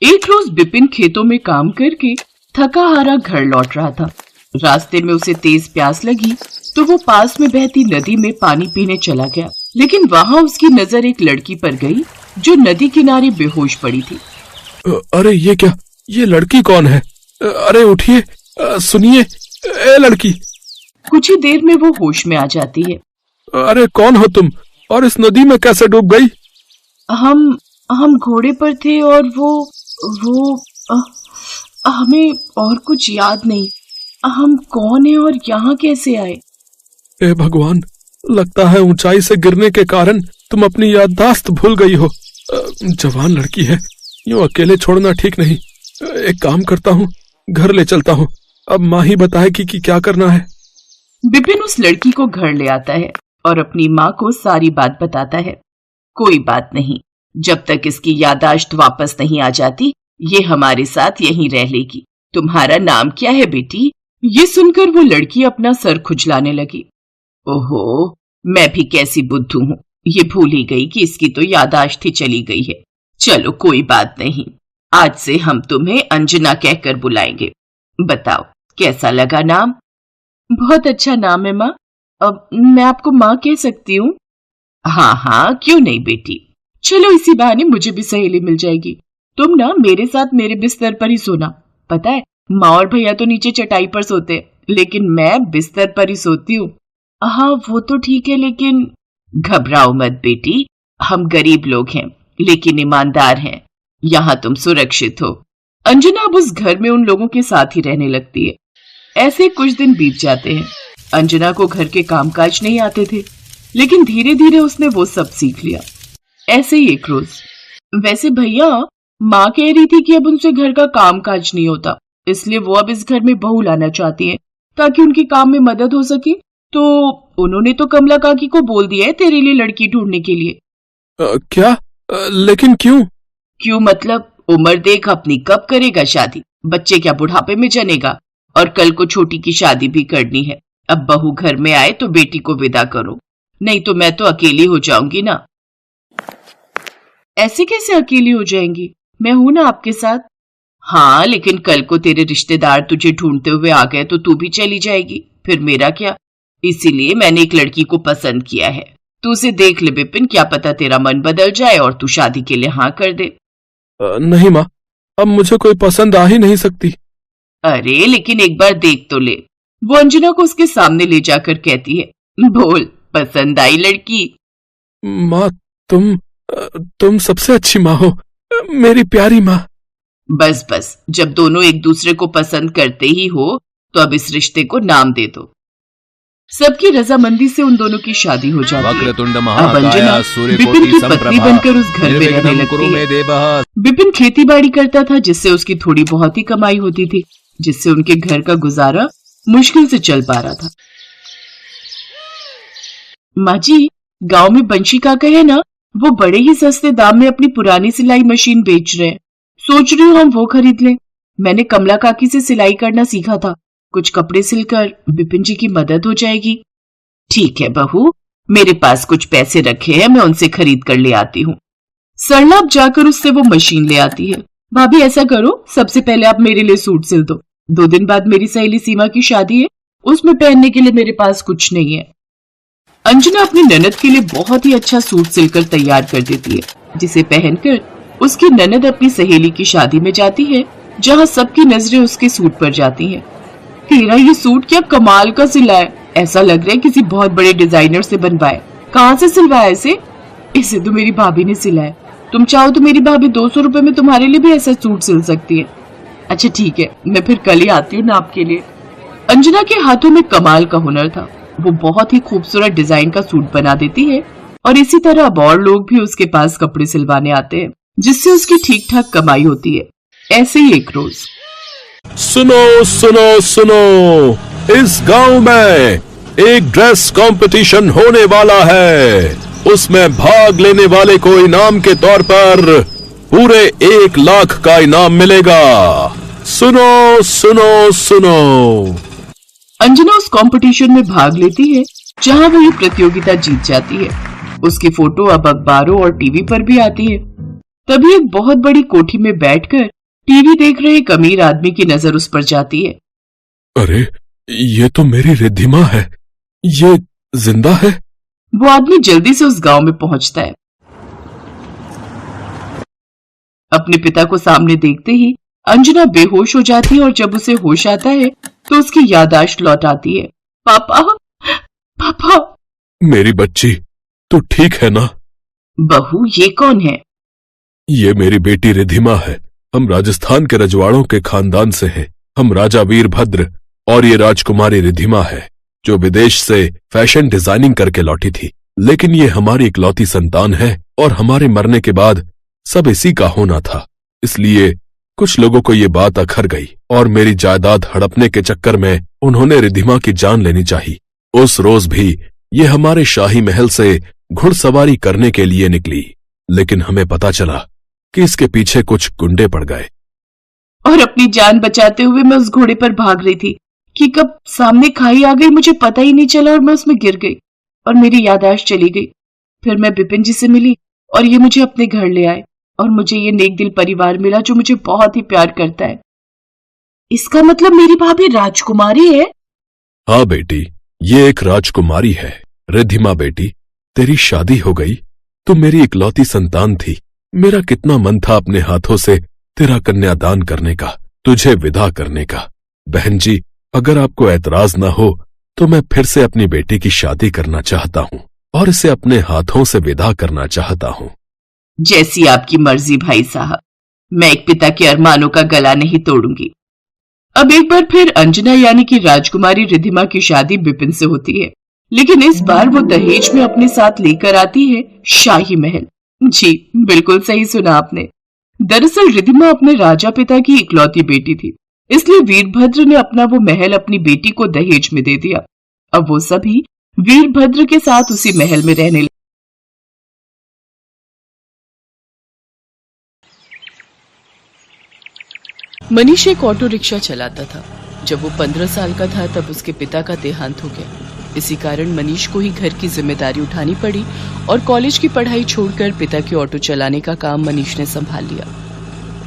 एक रोज बिपिन खेतों में काम करके थका हारा घर लौट रहा था। रास्ते में उसे तेज प्यास लगी तो वो पास में बहती नदी में पानी पीने चला गया, लेकिन वहाँ उसकी नजर एक लड़की पर गई जो नदी किनारे बेहोश पड़ी थी। अरे ये क्या, ये लड़की कौन है? अरे उठिए, सुनिए, ए लड़की। कुछ ही देर में वो होश में आ जाती है। अरे कौन हो तुम, और इस नदी में कैसे डूब गई? हम घोड़े पर थे और वो हमें और कुछ याद नहीं। हम कौन हैं और यहाँ कैसे आए? ए भगवान, लगता है ऊंचाई से गिरने के कारण तुम अपनी याददाश्त भूल गई हो। जवान लड़की है, यूं अकेले छोड़ना ठीक नहीं। एक काम करता हूँ, घर ले चलता हूँ। अब माँ ही बताएगी कि क्या करना है। बिपिन उस लड़की को घर ले आता है और अपनी माँ को सारी बात बताता है। कोई बात नहीं, जब तक इसकी याददाश्त वापस नहीं आ जाती ये हमारे साथ यहीं रह लेगी। तुम्हारा नाम क्या है बेटी? ये सुनकर वो लड़की अपना सर खुजलाने लगी। ओहो, मैं भी कैसी बुद्धू हूँ, ये भूल ही गई कि इसकी तो याददाश्त ही चली गई है। चलो कोई बात नहीं, आज से हम तुम्हें अंजना कहकर बुलाएंगे। बताओ कैसा लगा नाम? बहुत अच्छा नाम है माँ। अब मैं आपको माँ कह सकती हूँ? हाँ, क्यों नहीं बेटी। चलो इसी बहाने मुझे भी सहेली मिल जाएगी। तुम ना मेरे साथ मेरे बिस्तर पर ही सोना। पता है, माँ और भैया तो नीचे चटाई पर सोते, लेकिन मैं बिस्तर पर ही सोती हूँ। हाँ वो तो ठीक है, लेकिन घबराओ मत बेटी, हम गरीब लोग हैं लेकिन ईमानदार हैं। यहाँ तुम सुरक्षित हो। अंजना अब उस घर में उन लोगों के साथ ही रहने लगती है। ऐसे कुछ दिन बीत जाते हैं। अंजना को घर के कामकाज नहीं आते थे, लेकिन धीरे धीरे उसने वो सब सीख लिया। ऐसे ही एक रोज, वैसे भैया माँ कह रही थी कि अब उनसे घर का कामकाज नहीं होता, इसलिए वो अब इस घर में बहू लाना चाहती है ताकि उनके काम में मदद हो सके। तो उन्होंने तो कमला काकी को बोल दिया है तेरे लिए लड़की ढूंढने के लिए। क्या? लेकिन क्यों? क्यों मतलब, उम्र देख अपनी, कब करेगा शादी? बच्चे क्या बुढ़ापे में जनेगा? और कल को छोटी की शादी भी करनी है। अब बहू घर में आए तो बेटी को विदा करो, नहीं तो मैं तो अकेली हो जाऊंगी ना। ऐसे कैसे अकेली हो जाएंगी? मैं हूं ना आपके साथ। हाँ, लेकिन कल को तेरे रिश्तेदार तुझे ढूंढते हुए आ गए तो तू भी चली जाएगी, फिर मेरा क्या? इसीलिए मैंने एक लड़की को पसंद किया है। तू उसे देख ले बिपिन, क्या पता तेरा मन बदल जाए और तू शादी के लिए हाँ कर दे। नहीं माँ, अब मुझे कोई पसंद आ ही नहीं सकती। अरे लेकिन एक बार देख तो ले। वो अंजना को उसके सामने ले जाकर कहती है, बोल पसंद आई लड़की? माँ तुम सबसे अच्छी माँ हो, मेरी प्यारी माँ। बस, जब दोनों एक दूसरे को पसंद करते ही हो तो अब इस रिश्ते को नाम दे दो। सबकी रजामंदी से उन दोनों की शादी हो जाती है। अब अंजना बिपिन की पत्नी बनकर उस घर में रहने लगती है। बिपिन खेती बाड़ी करता था, जिससे उसकी थोड़ी बहुत ही कमाई होती थी, जिससे उनके घर का गुजारा मुश्किल से चल पा रहा था। माँ जी, गांव में बंशी काका है ना, वो बड़े ही सस्ते दाम में अपनी पुरानी सिलाई मशीन बेच रहे हैं। सोच रही हूँ हम वो खरीद लें। मैंने कमला काकी से सिलाई करना सीखा था, कुछ कपड़े सिलकर बिपिन जी की मदद हो जाएगी। ठीक है बहू, मेरे पास कुछ पैसे रखे हैं, मैं उनसे खरीद कर ले आती हूँ। सरला अब जाकर उससे वो मशीन ले आती है। भाभी ऐसा करो, सबसे पहले आप मेरे लिए सूट सिल दो। 2 दिन बाद मेरी सहेली सीमा की शादी है, उसमें पहनने के लिए मेरे पास कुछ नहीं है। अंजना अपनी ननद के लिए बहुत ही अच्छा सूट सिलकर तैयार कर देती है, जिसे पहनकर उसकी ननद अपनी सहेली की शादी में जाती है, जहाँ सबकी नजरें उसके सूट पर जाती हैं। तेरा ये सूट क्या कमाल का सिला है, ऐसा लग रहा है किसी बहुत बड़े डिजाइनर से बनवाए। कहाँ से सिलवाया इसे? इसे तो मेरी भाभी ने सिलाया। तुम चाहो तो मेरी भाभी 200 रुपए में तुम्हारे लिए भी ऐसा सूट सिल सकती है। अच्छा ठीक है, मैं फिर कल ही आती हूँ नाप के लिए। अंजना के हाथों में कमाल का हुनर था, वो बहुत ही खूबसूरत डिजाइन का सूट बना देती है और इसी तरह अब और लोग भी उसके पास कपड़े सिलवाने आते हैं, जिससे उसकी ठीक ठाक कमाई होती है। ऐसे ही एक रोज, सुनो सुनो सुनो, इस गांव में एक ड्रेस कंपटीशन होने वाला है। उसमें भाग लेने वाले को इनाम के तौर पर पूरे 1 लाख का इनाम मिलेगा। सुनो सुनो सुनो। अंजना उस कंपटीशन में भाग लेती है, जहां वो ये प्रतियोगिता जीत जाती है। उसकी फोटो अब अखबारों और टीवी पर भी आती है। तभी एक बहुत बड़ी कोठी में बैठकर टीवी देख रहे एक अमीर आदमी की नजर उस पर जाती है। अरे, ये तो मेरी रिद्धिमा है। ये जिंदा है? वो आदमी जल्दी से उस गांव में पहुंचता है। अपने पिता को सामने देखते ही अंजना बेहोश हो जाती है और जब उसे होश आता है तो उसकी याददाश्त लौट आती है। पापा, पापा। मेरी बच्ची, तू ठीक है ना? बहू, ये कौन है? ये मेरी बेटी रिद्धिमा है। हम राजस्थान के रजवाड़ों के खानदान से हैं। हम राजा वीरभद्र और ये राजकुमारी रिद्धिमा है, जो विदेश से फैशन डिजाइनिंग करके लौटी थी। लेकिन ये हमारी इकलौती संतान है और हमारे मरने के बाद सब इसी का होना था। इसलिए कुछ लोगों को ये बात अखर गई और मेरी जायदाद हड़पने के चक्कर में उन्होंने रिद्धिमा की जान लेनी चाहिए। उस रोज भी ये हमारे शाही महल से घुड़सवारी करने के लिए निकली, लेकिन हमें पता चला कि इसके पीछे कुछ गुंडे पड़ गए और अपनी जान बचाते हुए मैं उस घोड़े पर भाग रही थी कि कब सामने खाई आ गई, मुझे पता ही नहीं चला और मैं उसमें गिर गई और मेरी याददाश्त चली गई। फिर मैं बिपिन जी से मिली और ये मुझे अपने घर ले आए और मुझे ये नेक दिल परिवार मिला जो मुझे बहुत ही प्यार करता है। इसका मतलब मेरी भाभी राजकुमारी है? हाँ बेटी, ये एक राजकुमारी है। रिद्धिमा बेटी, तेरी शादी हो गई। तू मेरी इकलौती संतान थी। मेरा कितना मन था अपने हाथों से तेरा कन्यादान करने का, तुझे विदा करने का। बहन जी, अगर आपको ऐतराज ना हो तो मैं फिर से अपनी बेटी की शादी करना चाहता हूँ और इसे अपने हाथों से विदा करना चाहता हूँ। जैसी आपकी मर्जी भाई साहब, मैं एक पिता के अरमानों का गला नहीं तोड़ूंगी। अब एक बार फिर अंजना यानी कि राजकुमारी रिद्धिमा की शादी बिपिन से होती है, लेकिन इस बार वो दहेज में अपने साथ लेकर आती है शाही महल। जी, बिल्कुल सही सुना आपने। दरअसल रिद्धिमा अपने राजा पिता की इकलौती बेटी थी, इसलिए वीरभद्र ने अपना वो महल अपनी बेटी को दहेज में दे दिया। अब वो सभी वीरभद्र के साथ उसी महल में रहने लगे। मनीष एक ऑटो रिक्शा चलाता था। जब वो 15 साल का था तब उसके पिता का देहांत हो गया। इसी कारण मनीष को ही घर की जिम्मेदारी उठानी पड़ी और कॉलेज की पढ़ाई छोड़कर पिता की ऑटो चलाने का काम मनीष ने संभाल लिया।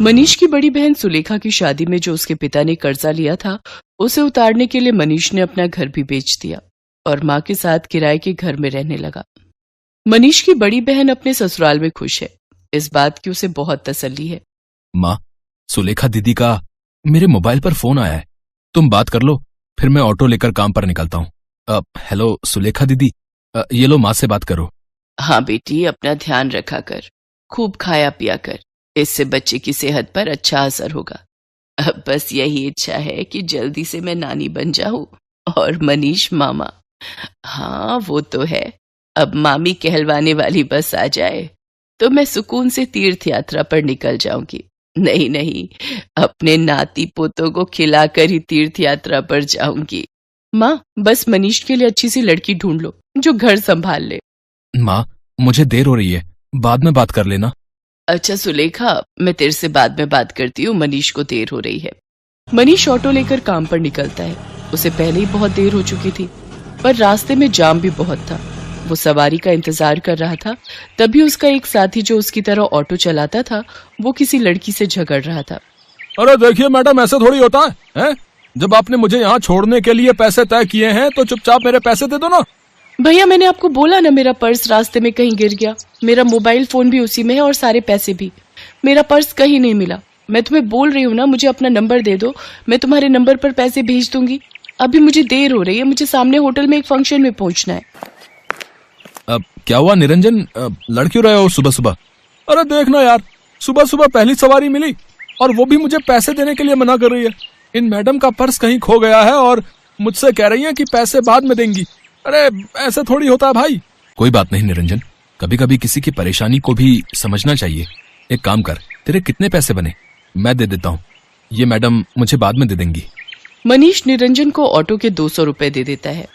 मनीष की बड़ी बहन सुलेखा की शादी में जो उसके पिता ने कर्जा लिया था, उसे उतारने के लिए मनीष ने अपना घर भी बेच दिया और माँ के साथ किराए के घर में रहने लगा। मनीष की बड़ी बहन अपने ससुराल में खुश है। इस बात की उसे बहुत तसल्ली है। माँ, सुलेखा दीदी का मेरे मोबाइल पर फोन आया है। तुम बात कर लो, फिर मैं ऑटो लेकर काम पर निकलता हूँ। हेलो सुलेखा दीदी, ये लो माँ से बात करो। हाँ बेटी, अपना ध्यान रखा कर, खूब खाया पिया कर, इससे बच्चे की सेहत पर अच्छा असर होगा। अब बस यही इच्छा है कि जल्दी से मैं नानी बन जाऊं और मनीष मामा। हाँ वो तो है, अब मामी कहलवाने वाली बस आ जाए तो मैं सुकून से तीर्थ यात्रा पर निकल जाऊंगी। नहीं नहीं, अपने नाती पोतों को खिलाकर ही तीर्थ यात्रा पर जाऊंगी। माँ, बस मनीष के लिए अच्छी सी लड़की ढूंढ लो जो घर संभाल ले। माँ, मुझे देर हो रही है, बाद में बात कर लेना। अच्छा सुलेखा, मैं तेरे से बाद में बात करती हूँ, मनीष को देर हो रही है। मनीष ऑटो लेकर काम पर निकलता है। उसे पहले ही बहुत देर हो चुकी थी, पर रास्ते में जाम भी बहुत था। वो सवारी का इंतजार कर रहा था, तभी उसका एक साथी जो उसकी तरह ऑटो चलाता था, वो किसी लड़की से झगड़ रहा था। अरे देखिए मैडम, ऐसे थोड़ी होता है? जब आपने मुझे यहाँ छोड़ने के लिए पैसे तय किए हैं तो चुपचाप मेरे पैसे दे दो ना। भैया, मैंने आपको बोला ना, मेरा पर्स रास्ते में कहीं गिर गया। मेरा मोबाइल फोन भी उसी में है और सारे पैसे भी। मेरा पर्स कहीं नहीं मिला। मैं तुम्हें बोल रही हूँ ना, मुझे अपना नंबर दे दो, मैं तुम्हारे नंबर पर पैसे भेज दूंगी। अभी मुझे देर हो रही है, मुझे सामने होटल में एक फंक्शन में पहुंचना है। अब क्या हुआ निरंजन, लड़ क्यों रहे हो सुबह सुबह? अरे देखना यार, सुबह सुबह पहली सवारी मिली और वो भी मुझे पैसे देने के लिए मना कर रही है। इन मैडम का पर्स कहीं खो गया है और मुझसे कह रही है कि पैसे बाद में देंगी। अरे ऐसे थोड़ी होता है भाई। कोई बात नहीं निरंजन, कभी कभी किसी की परेशानी को भी समझना चाहिए। एक काम कर, तेरे कितने पैसे बने मैं दे देता हूँ, ये मैडम मुझे बाद में दे देंगी। मनीष निरंजन को ऑटो के 200 रुपए दे देता है।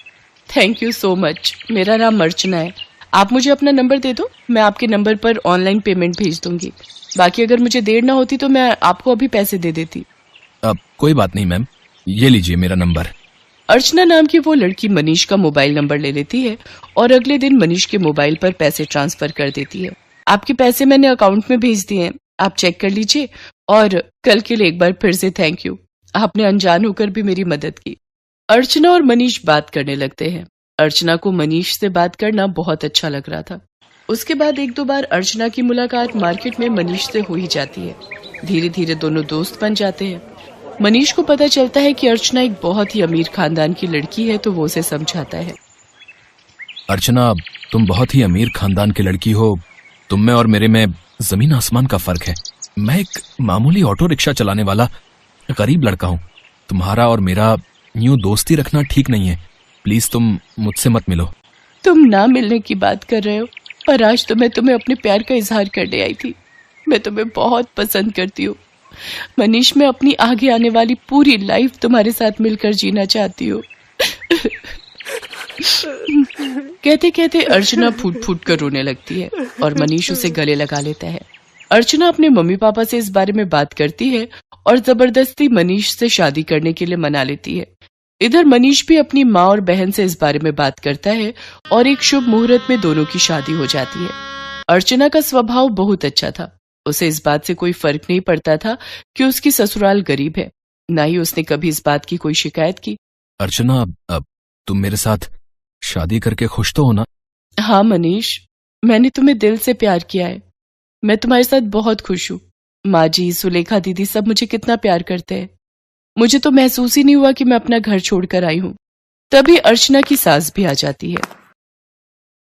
Thank you so much. मेरा नाम अर्चना है। आप मुझे अपना नंबर दे दो, मैं आपके नंबर पर ऑनलाइन पेमेंट भेज दूंगी। बाकी अगर मुझे देर ना होती तो मैं आपको अभी पैसे दे देती। अब कोई बात नहीं मैम, ये लीजिए मेरा नंबर। अर्चना नाम की वो लड़की मनीष का मोबाइल नंबर ले लेती है और अगले दिन मनीष के मोबाइल पर पैसे ट्रांसफर कर देती है। आपके पैसे मैंने अकाउंट में भेज दिए हैं, आप चेक कर लीजिए और कल के लिए एक बार फिर से थैंक यू, आपने अनजान होकर भी मेरी मदद की। अर्चना और मनीष बात करने लगते हैं। अर्चना को मनीष से बात करना बहुत अच्छा लग रहा था। उसके बाद एक दो बार अर्चना की मुलाकात मार्केट में मनीष से हो ही जाती है। धीरे धीरे दोनों दोस्त बन जाते हैं। मनीष को पता चलता है कि अर्चना एक बहुत ही अमीर खानदान की लड़की है, तो वो उसे समझाता है। अर्चना, तुम बहुत ही अमीर खानदान की लड़की हो। तुम में और मेरे में जमीन आसमान का फर्क है। मैं एक मामूली ऑटो रिक्शा चलाने वाला गरीब लड़का हूँ। तुम्हारा और मेरा यूं दोस्ती रखना ठीक नहीं है। प्लीज तुम मुझसे मत मिलो। तुम ना मिलने की बात कर रहे हो, पर आज तो मैं तुम्हें अपने प्यार का इजहार करने आई थी। मैं तुम्हें बहुत पसंद करती हूँ मनीष। मैं अपनी आगे आने वाली पूरी लाइफ तुम्हारे साथ मिलकर जीना चाहती हूँ। कहते कहते अर्चना फूट फूट कर रोने लगती है और मनीष उसे गले लगा लेता है। अर्चना अपने मम्मी पापा से इस बारे में बात करती है और जबरदस्ती मनीष से शादी करने के लिए मना लेती है। इधर मनीष भी अपनी माँ और बहन से इस बारे में बात करता है और एक शुभ मुहूर्त में दोनों की शादी हो जाती है। अर्चना का स्वभाव बहुत अच्छा था। उसे इस बात से कोई फर्क नहीं पड़ता था कि उसकी ससुराल गरीब है। ना ही उसने कभी इस बात की कोई शिकायत की। अर्चना, अब तुम मेरे साथ शादी करके खुश तो हो ना? हाँ मनीष, मैंने तुम्हें दिल से प्यार किया है। मैं तुम्हारे साथ बहुत खुश हूँ। माँ जी, सुलेखा दीदी सब मुझे कितना प्यार करते हैं। मुझे तो महसूस ही नहीं हुआ कि मैं अपना घर छोड़कर आई हूँ। तभी अर्चना की सास भी आ जाती है।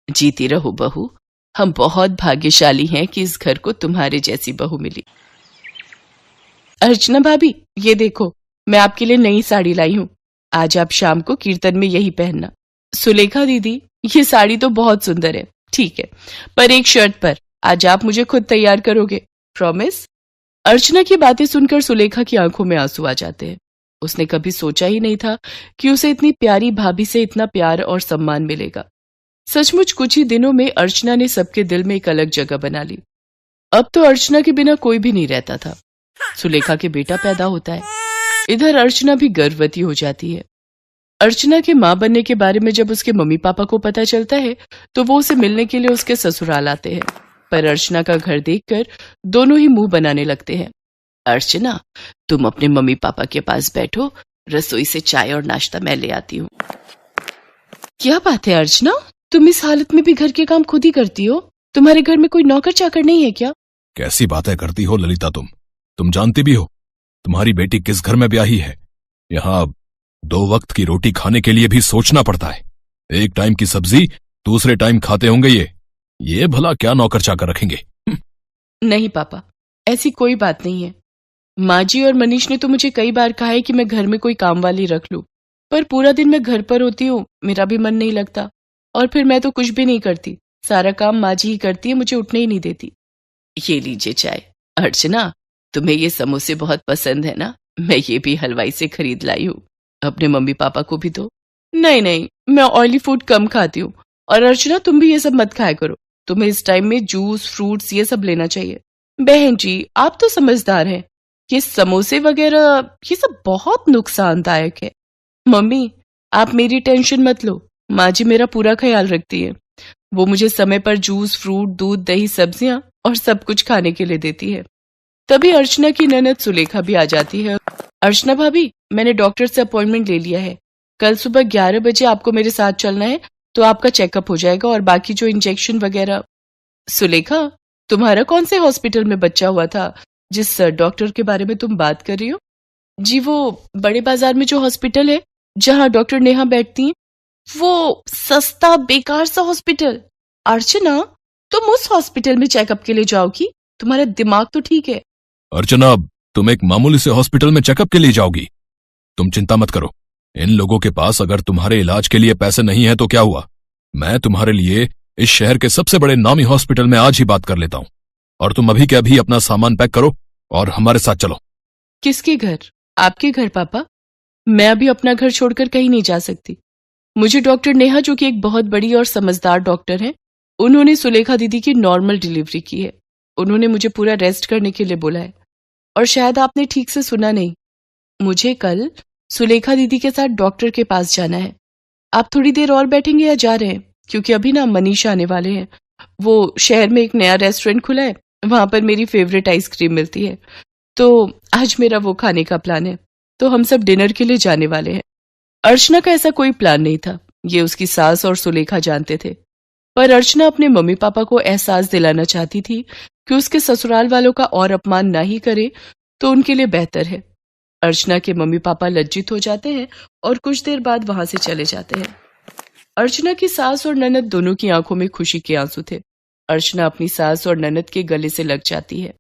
जीती रहो बहू, हम बहुत भाग्यशाली हैं कि इस घर को तुम्हारे जैसी बहू मिली। अर्चना भाभी, ये देखो, मैं आपके लिए नई साड़ी लाई हूँ। आज आप शाम को कीर्तन में यही पहनना। सुलेखा दीदी, ये साड़ी तो बहुत सुंदर है, ठीक है, पर एक शर्त पर। आज आप मुझे खुद तैयार करोगे, प्रॉमिस? अर्चना की बातें सुनकर सुलेखा की आंखों में आंसू आ जाते हैं। उसने कभी सोचा ही नहीं था कि उसे इतनी प्यारी भाभी से इतना प्यार और सम्मान मिलेगा। सचमुच कुछ ही दिनों में अर्चना ने सबके दिल में एक अलग जगह बना ली। अब तो अर्चना के बिना कोई भी नहीं रहता था। सुलेखा के बेटा पैदा होता है। इधर अर्चना भी गर्भवती हो जाती है। अर्चना के मां बनने के बारे में जब उसके मम्मी पापा को पता चलता है तो वो उसे मिलने के लिए उसके ससुराल आते हैं। पर अर्चना का घर देखकर दोनों ही मुंह बनाने लगते हैं। अर्चना, तुम अपने मम्मी पापा के पास बैठो, रसोई से चाय और नाश्ता मैं ले आती हूँ। क्या बात है अर्चना, तुम इस हालत में भी घर के काम खुद ही करती हो? तुम्हारे घर में कोई नौकर चाकर नहीं है क्या? कैसी बातें करती हो ललिता तुम जानती भी हो तुम्हारी बेटी किस घर में ब्याही है। यहाँ 2 वक्त की रोटी खाने के लिए भी सोचना पड़ता है। एक टाइम की सब्जी दूसरे टाइम खाते होंगे ये भला क्या नौकर चाकर रखेंगे? नहीं पापा, ऐसी कोई बात नहीं है। माँ जी और मनीष ने तो मुझे कई बार कहा है कि मैं घर में कोई काम वाली रख लूं, पर पूरा दिन मैं घर पर होती हूँ, मेरा भी मन नहीं लगता। और फिर मैं तो कुछ भी नहीं करती, सारा काम माँ जी ही करती है, मुझे उठने ही नहीं देती। ये लीजिए चाय। अर्चना, तुम्हें ये समोसे बहुत पसंद है ना? मैं ये भी हलवाई से खरीद लाई हूँ, अपने मम्मी पापा को भी दो। नहीं, मैं ऑयली फूड कम खाती हूँ। और अर्चना, तुम भी ये सब मत खाया करो, तुम्हें इस टाइम में जूस फ्रूट्स ये सब लेना चाहिए। बहन जी, आप तो समझदार हैं, ये समोसे वगैरह ये सब बहुत नुकसानदायक है। मम्मी, आप मेरी टेंशन मत लो, माँ जी मेरा पूरा ख्याल रखती है। वो मुझे समय पर जूस फ्रूट दूध दही सब्जियां और सब कुछ खाने के लिए देती है। तभी अर्चना की ननद सुलेखा भी आ जाती है। अर्चना भाभी, मैंने डॉक्टर से अपॉइंटमेंट ले लिया है। कल सुबह 11 बजे आपको मेरे साथ चलना है, तो आपका चेकअप हो जाएगा और बाकी जो इंजेक्शन वगैरह। सुलेखा, तुम्हारा कौन से हॉस्पिटल में बच्चा हुआ था जिस डॉक्टर के बारे में तुम बात कर रही हो? जी, वो बड़े बाजार में जो हॉस्पिटल है जहां डॉक्टर नेहा बैठती हैं, वो सस्ता बेकार सा हॉस्पिटल। अर्चना, तुम उस हॉस्पिटल में चेकअप के लिए जाओगी? तुम्हारा दिमाग तो ठीक है। अर्चना, तुम एक मामूली से हॉस्पिटल में चेकअप के लिए जाओगी? तुम चिंता मत करो, इन लोगों के पास अगर तुम्हारे इलाज के लिए पैसे नहीं है तो क्या हुआ, मैं तुम्हारे लिए इस शहर के सबसे बड़े नामी हॉस्पिटल में आज ही बात कर लेता हूँ। और तुम अभी के अभी अपना सामान पैक करो और हमारे साथ चलो। किसके घर? आपके घर पापा? मैं अभी अपना घर छोड़कर कहीं नहीं जा सकती। मुझे डॉक्टर नेहा, जो कि एक बहुत बड़ी और समझदार डॉक्टर है, उन्होंने सुलेखा दीदी की नॉर्मल डिलीवरी की है। उन्होंने मुझे पूरा रेस्ट करने के लिए बोला है। और शायद आपने ठीक से सुना नहीं, मुझे कल सुलेखा दीदी के साथ डॉक्टर के पास जाना है। आप थोड़ी देर और बैठेंगे या जा रहे हैं? क्योंकि अभी ना मनीषा आने वाले हैं। वो शहर में एक नया रेस्टोरेंट खुला है, वहां पर मेरी फेवरेट आइसक्रीम मिलती है, तो आज मेरा वो खाने का प्लान है। तो हम सब डिनर के लिए जाने वाले हैं। अर्चना का ऐसा कोई प्लान नहीं था, ये उसकी सास और सुलेखा जानते थे। पर अर्चना अपने मम्मी पापा को एहसास दिलाना चाहती थी कि उसके ससुराल वालों का और अपमान ना ही करे तो उनके लिए बेहतर है। अर्चना के मम्मी पापा लज्जित हो जाते हैं और कुछ देर बाद वहां से चले जाते हैं। अर्चना की सास और ननद दोनों की आंखों में खुशी के आंसू थे। अर्चना अपनी सास और ननद के गले से लग जाती है।